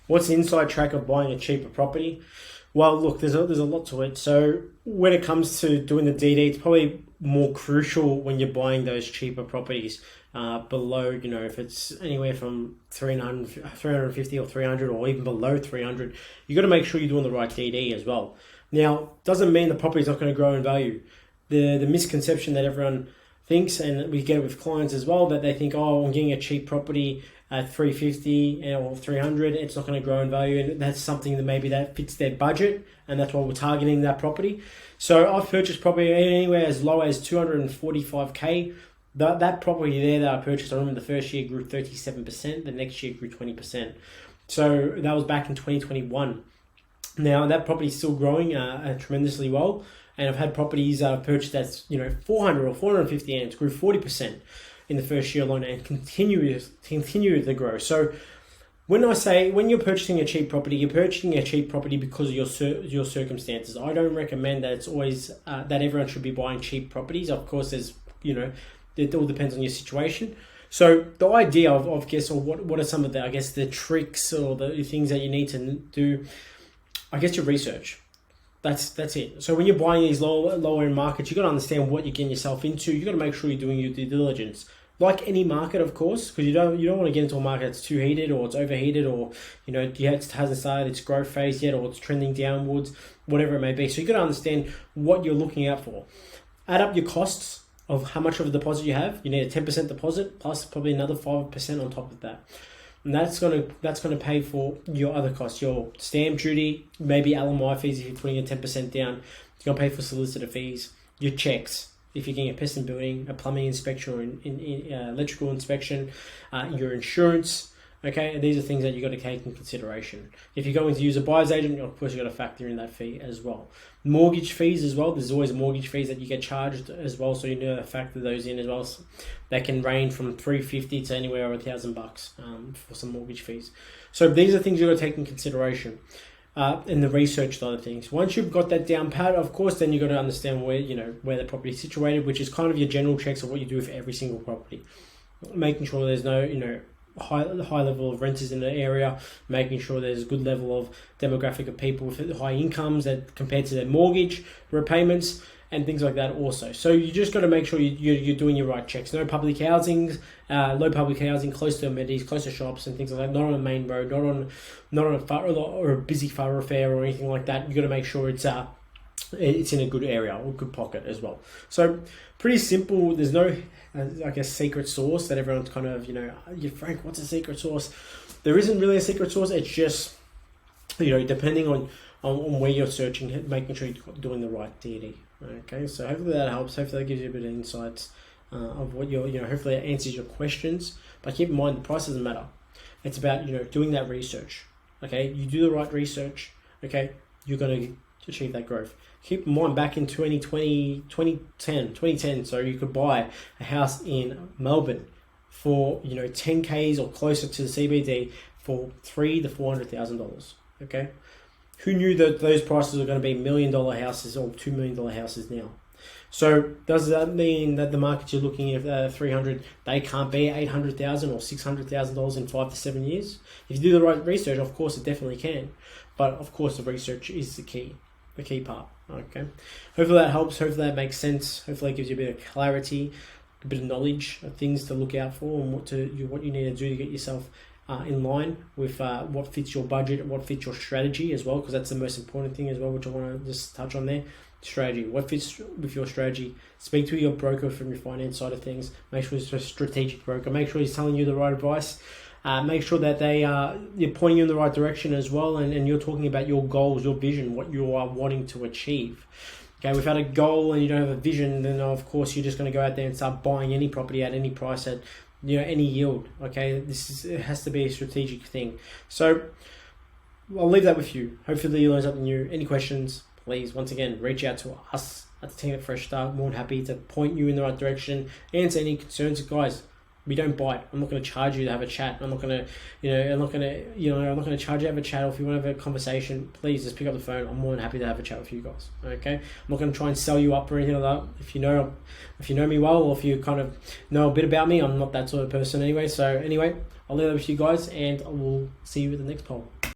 What's the inside track of buying a cheaper property? Well, look, there's a lot to it. So when it comes to doing the DD, it's probably more crucial when you're buying those cheaper properties below, if it's anywhere from 350 or 300 or even below 300, you got to make sure you're doing the right DD as well. Now, doesn't mean the property's not going to grow in value. The misconception that everyone thinks, and we get it with clients as well, that they think, oh, I'm getting a cheap property at 350 or 300, it's not going to grow in value, and that's something that maybe that fits their budget, and that's why we're targeting that property. So I've purchased property anywhere as low as 245k. That property there that I purchased, I remember the first year grew 37%, the next year grew 20%. So that was back in 2021. Now that property is still growing tremendously well, and I've had properties I've purchased that's 400 or 450, and it grew 40% in the first year alone, and continue to grow. So when you're purchasing a cheap property, you're purchasing a cheap property because of your circumstances. I don't recommend that it's always that everyone should be buying cheap properties. Of course, there's it all depends on your situation. So the idea of what are some of the tricks or the things that you need to do? Your research. That's it. So when you're buying these lower end markets, you got to understand what you're getting yourself into. You got to make sure you're doing your due diligence. Like any market, of course, because you don't want to get into a market that's too heated or it's overheated, or it hasn't started its growth phase yet, or it's trending downwards, whatever it may be. So you got to understand what you're looking out for. Add up your costs of how much of a deposit you have. You need a 10% deposit plus probably another 5% on top of that. And that's gonna pay for your other costs, your stamp duty, maybe LMI fees if you're putting a 10% down. It's gonna pay for solicitor fees, your checks if you're getting a pest and building, a plumbing inspection, or electrical inspection, your insurance. Okay, and these are things that you got to take in consideration. If you're going to use a buyer's agent, of course you got to factor in that fee as well. Mortgage fees as well. There's always mortgage fees that you get charged as well, so you need to factor those in as well. So they can range from $350 to anywhere over $1,000 for some mortgage fees. So these are things you got to take in consideration in the research side of things. Once you've got that down pat, of course, then you got to understand where the property is situated, which is kind of your general checks of what you do for every single property, making sure there's no high level of renters in the area, making sure there's a good level of demographic of people with high incomes that compared to their mortgage repayments and things like that also. So you just got to make sure you're doing your right checks. No public housing, low public housing, close to amenities, close to shops and things like that. Not on a main road, not on a busy thoroughfare or anything like that. You got to make sure it's in a good area or good pocket as well. So pretty simple. There's no secret sauce that everyone's kind of Frank, what's a secret sauce? There isn't really a secret sauce. It's just depending on where you're searching, making sure you're doing the right DD. Okay, so hopefully that helps. Hopefully that gives you a bit of insights of what hopefully it answers your questions. But keep in mind, the price doesn't matter. It's about doing that research. Okay, you do the right research. Okay, you're going to achieve that growth. Keep in mind, back in 2010, so you could buy a house in Melbourne for 10Ks or closer to the CBD for $300,000 to $400,000. Okay, who knew that those prices are going to be $1 million houses or $2 million houses now? So does that mean that the markets you're looking at 300, they can't be $800,000 or $600,000 in 5 to 7 years? If you do the right research, of course it definitely can. But of course the research is the key part. Okay, hopefully that helps. Hopefully that makes sense. Hopefully it gives you a bit of clarity, a bit of knowledge of things to look out for, and what you need to do to get yourself in line with what fits your budget, what fits your strategy as well, because that's the most important thing as well, which I want to just touch on there. Strategy, what fits with your strategy. Speak to your broker from your finance side of things. Make sure it's a strategic broker. Make sure he's telling you the right advice. Make sure that you're pointing you in the right direction as well, and you're talking about your goals, your vision, what you are wanting to achieve. Okay, without a goal and you don't have a vision, then of course you're just going to go out there and start buying any property at any price at any yield. Okay, it has to be a strategic thing. So I'll leave that with you. Hopefully you learn something new. Any questions, please, once again, reach out to us at the team at Fresh Start. More than happy to point you in the right direction, answer any concerns. Guys, we don't bite. I'm not going to charge you to have a chat. I'm not going to charge you to have a chat. Or if you want to have a conversation, please just pick up the phone. I'm more than happy to have a chat with you guys. Okay, I'm not going to try and sell you up or anything like that. If you know me well, or if you kind of know a bit about me, I'm not that sort of person anyway. So anyway, I'll leave it with you guys, and I will see you at the next poll.